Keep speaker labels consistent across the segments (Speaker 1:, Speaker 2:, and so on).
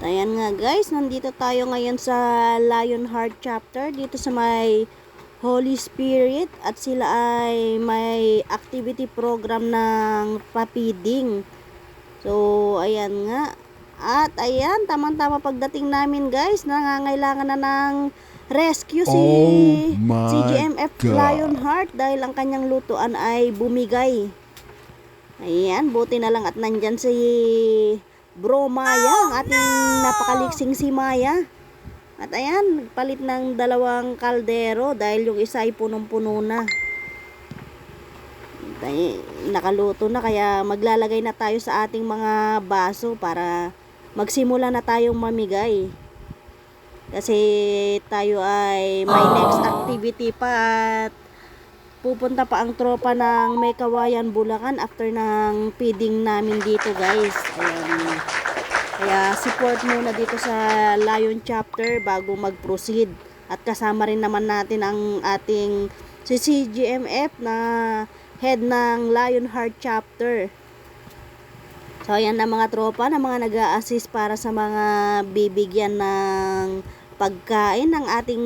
Speaker 1: Ayan nga guys, nandito tayo ngayon sa Lionheart chapter dito sa may Holy Spirit at sila ay may activity program ng papiding. So ayan nga. At ayan, tamang-tama pagdating namin guys, nangangailangan na ng rescue si CGMF Lionheart dahil ang kanyang lutuan ay bumigay. Ayan, buti na lang at nandyan si Bro Maya, ang ating napakaliksing si Maya. At ayan, nagpalit ng dalawang kaldero dahil yung isa ay punong-puno na. Ay, nakaluto na kaya maglalagay na tayo sa ating mga baso para magsimula na tayong mamigay. Kasi tayo ay may next activity pa at pupunta pa ang tropa ng May Kawayan, Bulacan after ng feeding namin dito guys. Ayan. Kaya support muna dito sa Lion chapter bago mag-proceed. At kasama rin naman natin ang ating si CGMF na head ng Lionheart chapter. So ayan na mga tropa na mga nag-a-assist para sa mga bibigyan ng pagkain ng ating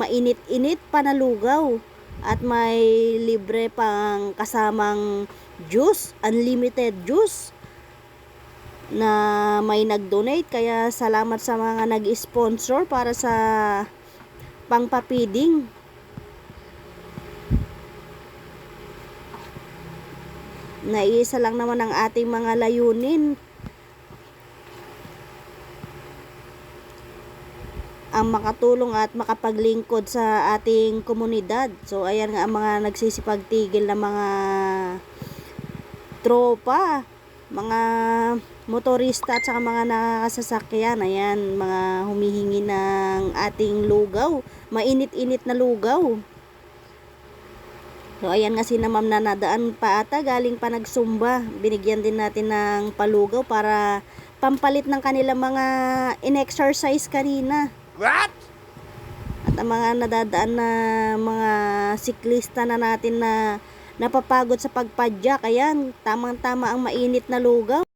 Speaker 1: mainit-init panalugaw. At may libre pang kasamang juice, unlimited juice na may nag-donate. Kaya salamat sa mga nag-sponsor para sa pangpapiding. Naiisa lang naman ang ating mga layunin, ang makatulong at makapaglingkod sa ating komunidad. So ayan nga ang mga nagsisipagtigil na mga tropa, mga motorista at saka mga nakasasakyan. Ayan, mga humihingi ng ating lugaw, mainit-init na lugaw. So ayan nga si na ma'am na nadaan pa ata, galing pa nagsumba. Binigyan din natin ng palugaw para pampalit ng kanilang mga in-exercise kanina.
Speaker 2: What?
Speaker 1: At ang mga nadadaan na mga siklista na natin na napapagod sa pagpadyak, ayan, tamang-tama ang mainit na lugaw.